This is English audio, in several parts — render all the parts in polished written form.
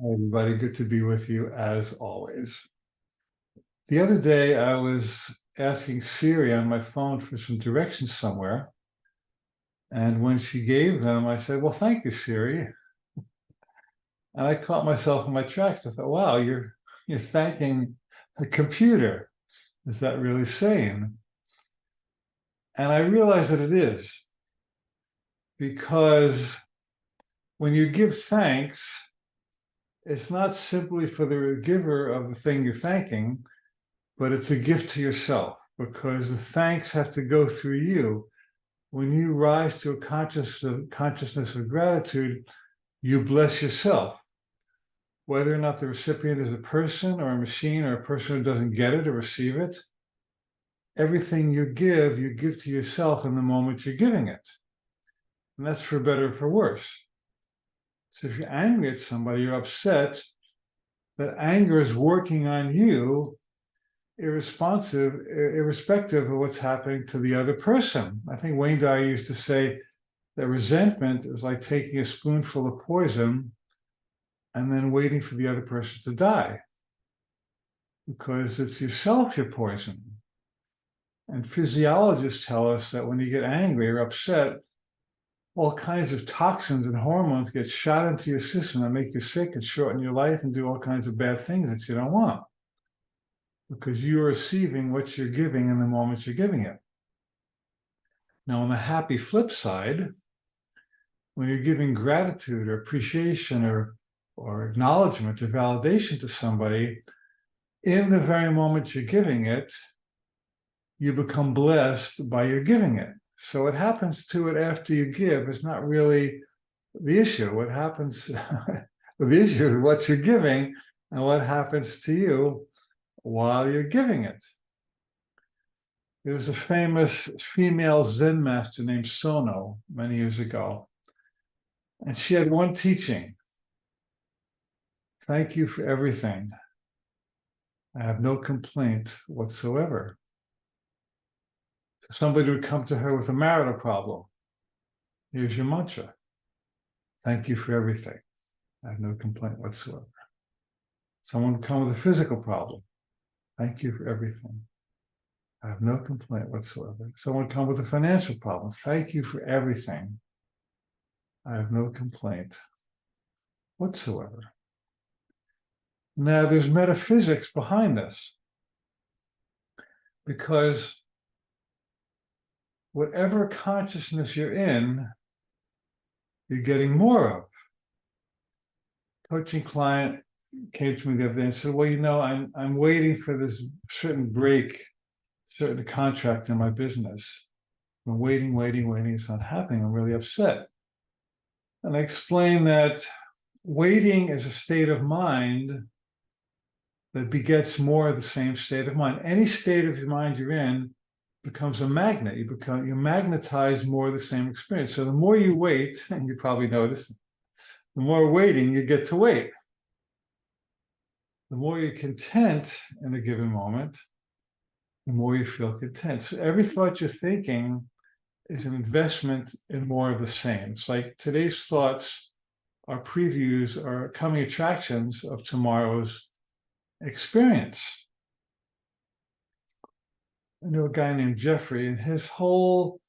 Hi, everybody, good to be with you as always. The other day, I was asking Siri on my phone for some directions somewhere. And when she gave them, I said, "Well, thank you, Siri." And I caught myself in my tracks. I thought, wow, you're thanking the computer. Is that really sane? And I realized that it is, because when you give thanks, it's not simply for the giver of the thing you're thanking, but it's a gift to yourself, because the thanks have to go through you. When you rise to a consciousness of gratitude, you bless yourself. Whether or not the recipient is a person or a machine or a person who doesn't get it or receive it, everything you give to yourself in the moment you're giving it. And that's for better or for worse. So if you're angry at somebody, you're upset, that anger is working on you irrespective of what's happening to the other person. I think Wayne Dyer used to say that resentment is like taking a spoonful of poison and then waiting for the other person to die, because it's yourself you're poisoning. And physiologists tell us that when you get angry or upset, all kinds of toxins and hormones get shot into your system that make you sick and shorten your life and do all kinds of bad things that you don't want, because you're receiving what you're giving in the moment you're giving it. Now, on the happy flip side, when you're giving gratitude or appreciation or acknowledgement or validation to somebody, in the very moment you're giving it, you become blessed by your giving it. So what happens to it after you give is not really the issue. What happens, the issue is what you're giving and what happens to you while you're giving it. There was a famous female Zen master named Sono many years ago, and she had one teaching: thank you for everything. I have no complaint whatsoever. So somebody would come to her with a marital problem. Here's your mantra: thank you for everything. I have no complaint whatsoever. Someone would come with a physical problem. Thank you for everything. I have no complaint whatsoever. Someone would come with a financial problem. Thank you for everything. I have no complaint whatsoever. Now, there's metaphysics behind this, because whatever consciousness you're in, you're getting more of. Coaching client came to me the other day and said, "Well, I'm waiting for this certain break, certain contract in my business. I'm waiting. It's not happening. I'm really upset." And I explained that waiting is a state of mind that begets more of the same state of mind. Any state of your mind you're in becomes a magnet. You magnetize more of the same experience. So the more you wait, and you probably noticed, the more waiting you get to wait. The more you're content in a given moment, the more you feel content. So every thought you're thinking is an investment in more of the same. It's like today's thoughts are previews, are coming attractions of tomorrow's experience. I knew a guy named Jeffrey, and his whole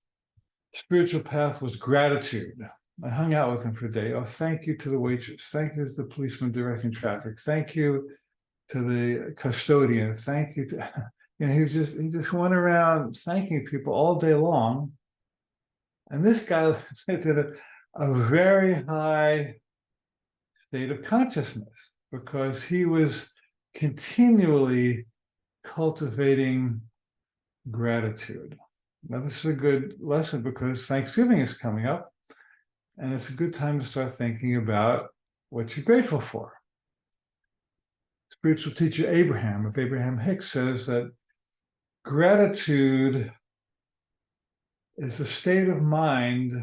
spiritual path was gratitude. I hung out with him for a day. Oh, thank you to the waitress. Thank you to the policeman directing traffic. Thank you to the custodian. Thank you to, he just went around thanking people all day long. And this guy lived in a very high state of consciousness, because he was continually cultivating gratitude. Now, this is a good lesson because Thanksgiving is coming up, and it's a good time to start thinking about what you're grateful for. Spiritual teacher Abraham Hicks, says that gratitude is the state of mind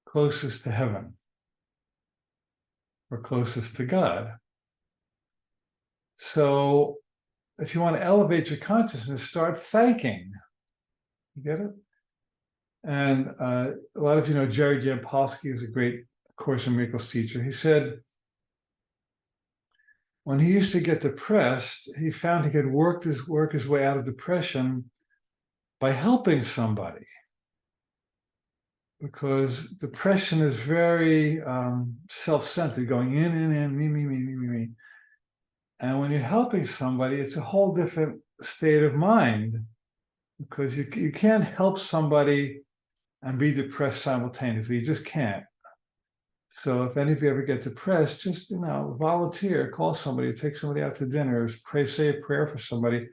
closest to heaven or closest to God. So if you want to elevate your consciousness, start thanking. You get it? And a lot of you know Jerry Jampolsky is a great Course in Miracles teacher. He said, when he used to get depressed, he found he could work his way out of depression by helping somebody. Because depression is very self-centered, going in, me. And when you're helping somebody, it's a whole different state of mind, because you can't help somebody and be depressed simultaneously. You just can't. So if any of you ever get depressed, just volunteer, call somebody, take somebody out to dinner, say a prayer for somebody,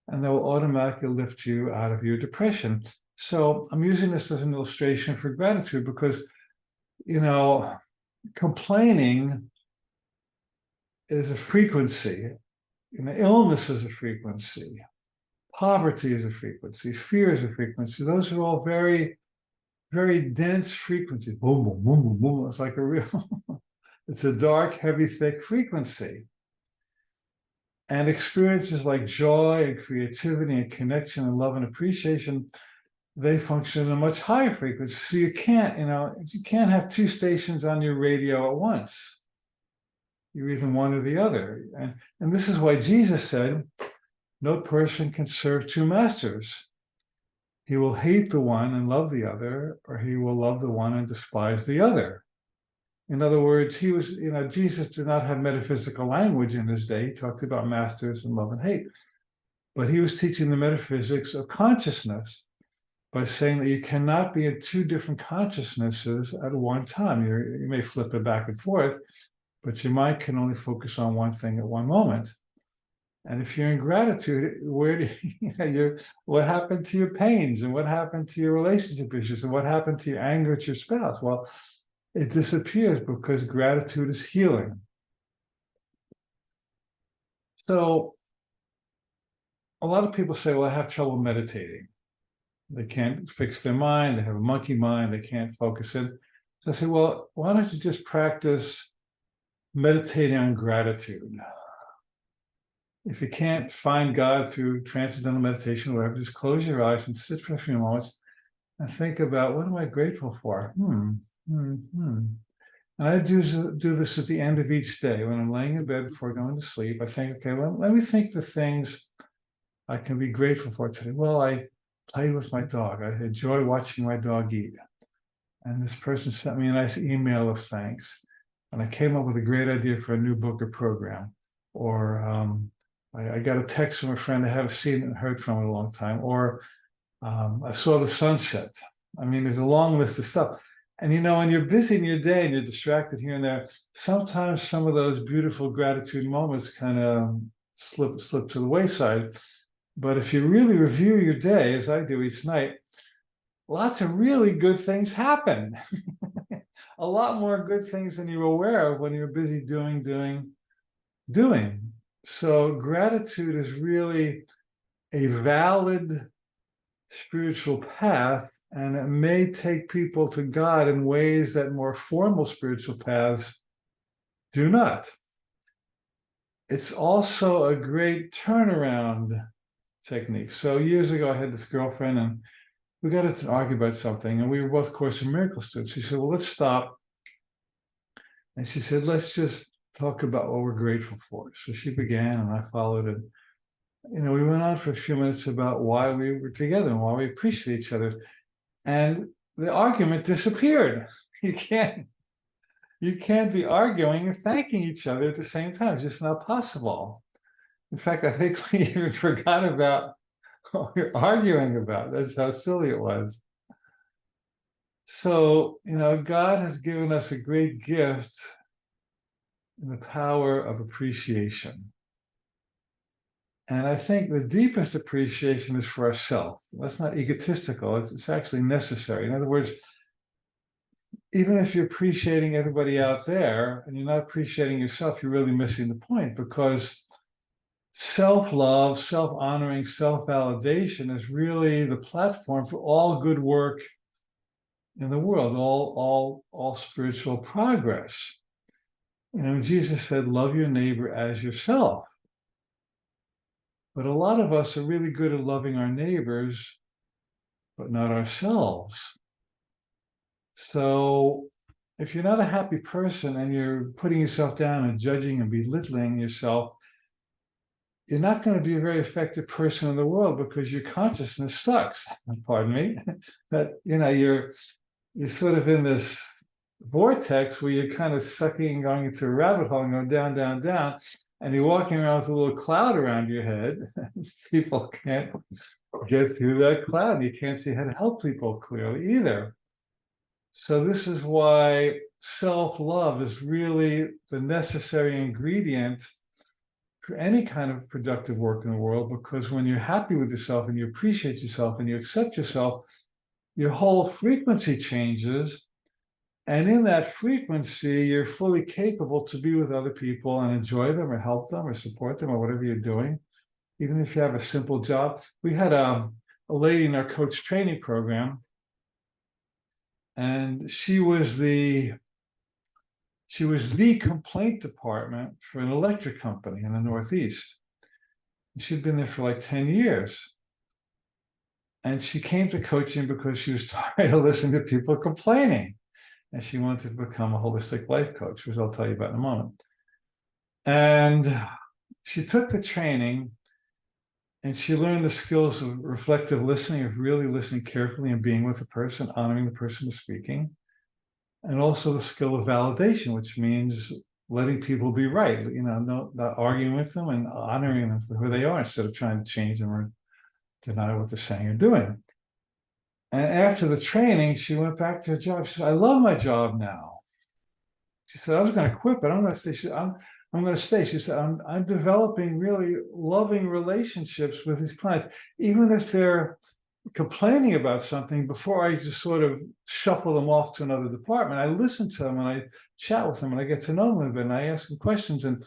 and they'll automatically lift you out of your depression. So I'm using this as an illustration for gratitude because, complaining is a frequency. Illness is a frequency. Poverty is a frequency. Fear is a frequency. Those are all very, very dense frequencies. Boom, boom, boom, boom, boom. It's like it's a dark, heavy, thick frequency. And experiences like joy and creativity and connection and love and appreciation, they function at a much higher frequency. So you can't have two stations on your radio at once. You're either one or the other. And this is why Jesus said, no person can serve two masters. He will hate the one and love the other, or he will love the one and despise the other. In other words, Jesus did not have metaphysical language in his day. He talked about masters and love and hate. But he was teaching the metaphysics of consciousness by saying that you cannot be in two different consciousnesses at one time. You may flip it back and forth, but your mind can only focus on one thing at one moment. And if you're in gratitude, what happened to your pains, and what happened to your relationship issues, and what happened to your anger at your spouse? Well, it disappears because gratitude is healing. So a lot of people say, well, I have trouble meditating. They can't fix their mind. They have a monkey mind. They can't focus in. So I say, well, why don't you just practice meditating on gratitude? If you can't find God through transcendental meditation or whatever, just close your eyes and sit for a few moments and think about, what am I grateful for? And I do this at the end of each day. When I'm laying in bed before going to sleep, I think, okay, well, let me think the things I can be grateful for today. Well, I played with my dog. I enjoy watching my dog eat. And this person sent me a nice email of thanks. And I came up with a great idea for a new book or program. Or I got a text from a friend I haven't seen and heard from in a long time. Or I saw the sunset. I mean, there's a long list of stuff. And when you're busy in your day and you're distracted here and there, sometimes some of those beautiful gratitude moments kind of slip to the wayside. But if you really review your day, as I do each night, lots of really good things happen. A lot more good things than you're aware of when you're busy doing. So gratitude is really a valid spiritual path, and it may take people to God in ways that more formal spiritual paths do not. It's also a great turnaround technique. So years ago, I had this girlfriend, and we got into an argument about something, and we were both Course in Miracles students. She said, well, let's stop. And she said, let's just talk about what we're grateful for. So she began, and I followed, and we went on for a few minutes about why we were together and why we appreciate each other. And the argument disappeared. You can't be arguing and thanking each other at the same time. It's just not possible. In fact, I think we even forgot about what we were arguing about. That's how silly it was. So, God has given us a great gift in the power of appreciation. And I think the deepest appreciation is for ourselves. That's not egotistical. It's actually necessary. In other words, even if you're appreciating everybody out there and you're not appreciating yourself, you're really missing the point, because self-love, self-honoring, self-validation is really the platform for all good work in the world, all spiritual progress. Jesus said, love your neighbor as yourself. But a lot of us are really good at loving our neighbors, but not ourselves. So if you're not a happy person and you're putting yourself down and judging and belittling yourself, you're not going to be a very effective person in the world because your consciousness sucks. Pardon me. That you're sort of in this vortex where you're kind of sucking, going into a rabbit hole and going down, down, down, and you're walking around with a little cloud around your head. People can't get through that cloud, and you can't see how to help people clearly either. So this is why self-love is really the necessary ingredient for any kind of productive work in the world, because when you're happy with yourself and you appreciate yourself and you accept yourself, your whole frequency changes. And in that frequency, you're fully capable to be with other people and enjoy them or help them or support them or whatever you're doing. Even if you have a simple job. We had a lady in our coach training program, and she was the complaint department for an electric company in the Northeast. She'd been there for like 10 years. And she came to coaching because she was tired of listening to people complaining. And she wanted to become a holistic life coach, which I'll tell you about in a moment. And she took the training and she learned the skills of reflective listening, of really listening carefully and being with the person, honoring the person who's speaking. And also the skill of validation, which means letting people be right, not arguing with them and honoring them for who they are instead of trying to change them or deny what they're saying or doing. And after the training, she went back to her job. She said, I love my job now. She said, I was going to quit, but I'm going to stay. She said, I'm going to stay. She said, I'm developing really loving relationships with these clients, even if they're complaining about something. Before I just sort of shuffle them off to another department, I listen to them and I chat with them and I get to know them a bit and I ask them questions and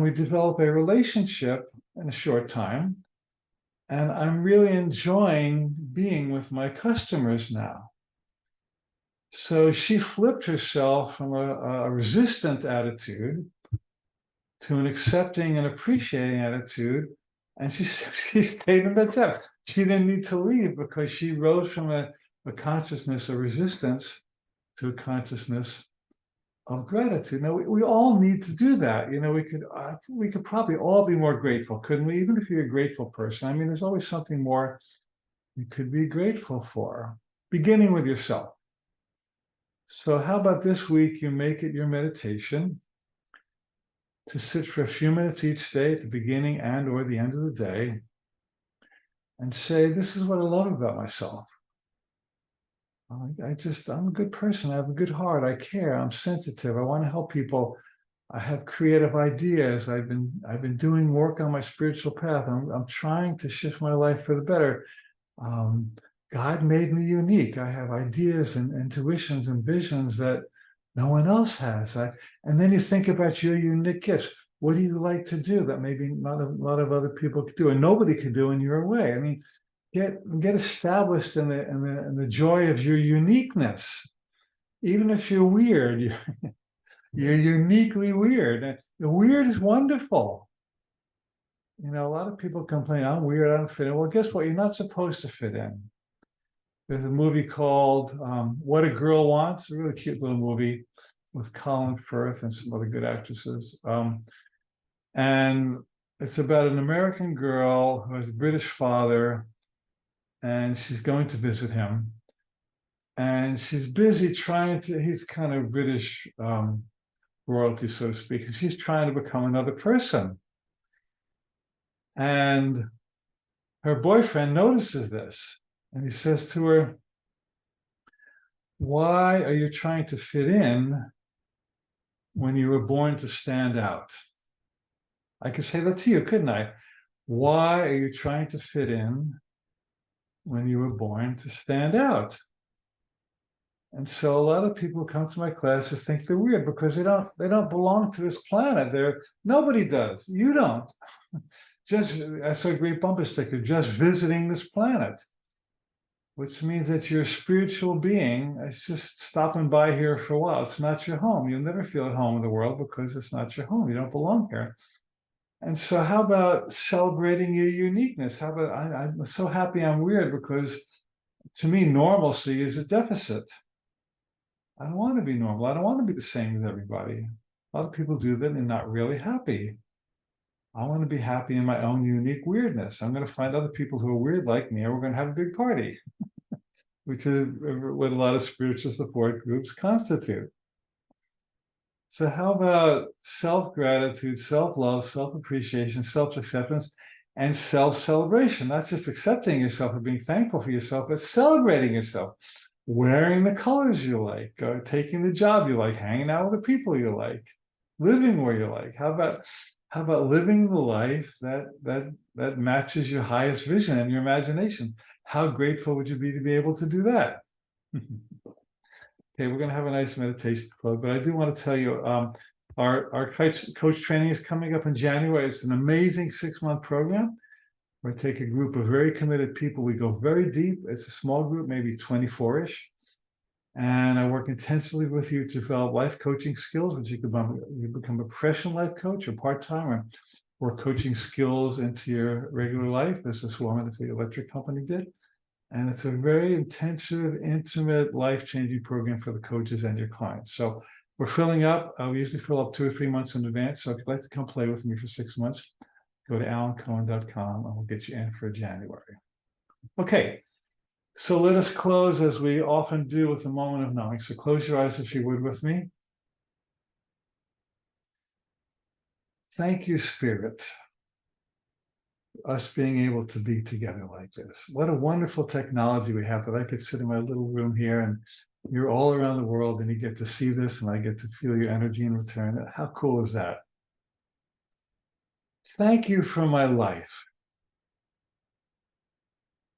we develop a relationship in a short time. And I'm really enjoying being with my customers now. So she flipped herself from a resistant attitude to an accepting and appreciating attitude. And she stayed in that job. She didn't need to leave because she rose from a consciousness of resistance to a consciousness of gratitude. Now, we all need to do that. We could probably all be more grateful, couldn't we? Even if you're a grateful person. I mean, there's always something more you could be grateful for, beginning with yourself. So how about this week you make it your meditation to sit for a few minutes each day at the beginning and or the end of the day and say, this is what I love about myself. I'm a good person. I have a good heart. I care. I'm sensitive. I want to help people. I have creative ideas. I've been doing work on my spiritual path. I'm trying to shift my life for the better. God made me unique. I have ideas and intuitions and visions that no one else has. And then you think about your unique gifts. What do you like to do that maybe not a lot of other people could do and nobody could do in your way? I mean, get established in the joy of your uniqueness. Even if you're weird, you're uniquely weird. And the weird is wonderful. A lot of people complain, I'm weird, I don't fit in. Well, guess what? You're not supposed to fit in. There's a movie called What a Girl Wants, a really cute little movie with Colin Firth and some other good actresses. And it's about an American girl who has a British father, and she's going to visit him. And she's busy he's kind of British royalty, so to speak, and she's trying to become another person. And her boyfriend notices this, and he says to her, why are you trying to fit in when you were born to stand out? I could say that to you, couldn't I? Why are you trying to fit in when you were born to stand out? And so a lot of people who come to my classes think they're weird because they don't belong to this planet. Nobody does. You don't. I saw a great bumper sticker, just visiting this planet, which means that you're a spiritual being. It's just stopping by here for a while. It's not your home. You'll never feel at home in the world because it's not your home. You don't belong here. And so how about celebrating your uniqueness? How about, I'm so happy I'm weird because to me, normalcy is a deficit. I don't want to be normal. I don't want to be the same as everybody. A lot of people do that and they're not really happy. I want to be happy in my own unique weirdness. I'm going to find other people who are weird like me, and we're going to have a big party, which is what a lot of spiritual support groups constitute. So how about self-gratitude, self-love, self-appreciation, self-acceptance, and self-celebration? Not just accepting yourself or being thankful for yourself, but celebrating yourself, wearing the colors you like, or taking the job you like, hanging out with the people you like, living where you like. How about living the life that matches your highest vision and your imagination? How grateful would you be to be able to do that? Okay, we're going to have a nice meditation club, but I do want to tell you, our coach training is coming up in January. It's an amazing 6-month program. We take a group of very committed people. We go very deep. It's a small group, maybe 24-ish. And I work intensively with you to develop life coaching skills, which you become a professional life coach or part-time, or coaching skills into your regular life, as this woman at the electric company did. And it's a very intensive, intimate, life-changing program for the coaches and your clients. So we're filling up. We usually fill up 2 or 3 months in advance. So if you'd like to come play with me for 6 months, go to alancohen.com and we'll get you in for January. Okay, so let us close as we often do with a moment of knowing. So close your eyes if you would with me. Thank you, Spirit. Us being able to be together like this. What a wonderful technology we have that I could sit in my little room here and you're all around the world and you get to see this and I get to feel your energy in return. How cool is that? Thank you for my life.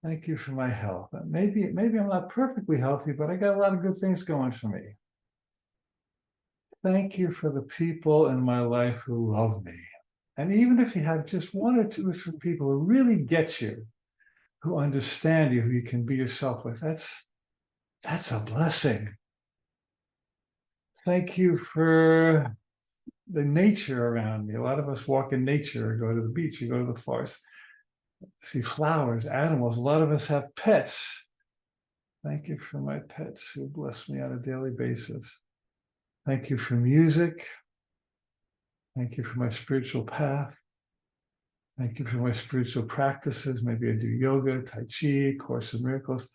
Thank you for my health. Maybe I'm not perfectly healthy, but I got a lot of good things going for me. Thank you for the people in my life who love me. And even if you have just 1 or 2 or 3 people who really get you, who understand you, who you can be yourself with, that's a blessing. Thank you for the nature around me. A lot of us walk in nature, or go to the beach, or go to the forest, see flowers, animals. A lot of us have pets. Thank you for my pets who bless me on a daily basis. Thank you for music. Thank you for my spiritual path. Thank you for my spiritual practices. Maybe I do yoga, Tai Chi, Course in Miracles.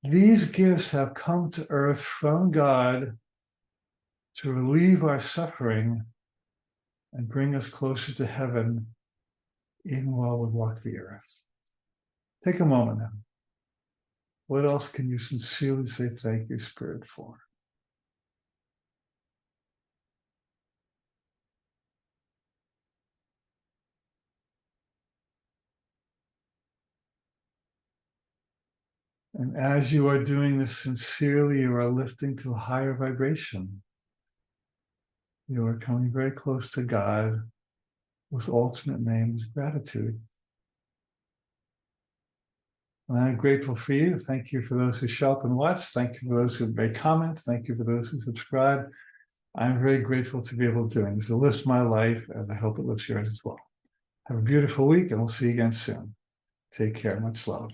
These gifts have come to earth from God to relieve our suffering and bring us closer to heaven even while we walk the earth. Take a moment now. What else can you sincerely say thank you, Spirit, for? And as you are doing this sincerely, you are lifting to a higher vibration. You are coming very close to God, whose ultimate name is gratitude. And I'm grateful for you. Thank you for those who show up and watch. Thank you for those who make comments. Thank you for those who subscribe. I'm very grateful to be able to do this. It lifts my life, as I hope it lifts yours as well. Have a beautiful week, and we'll see you again soon. Take care. Much love.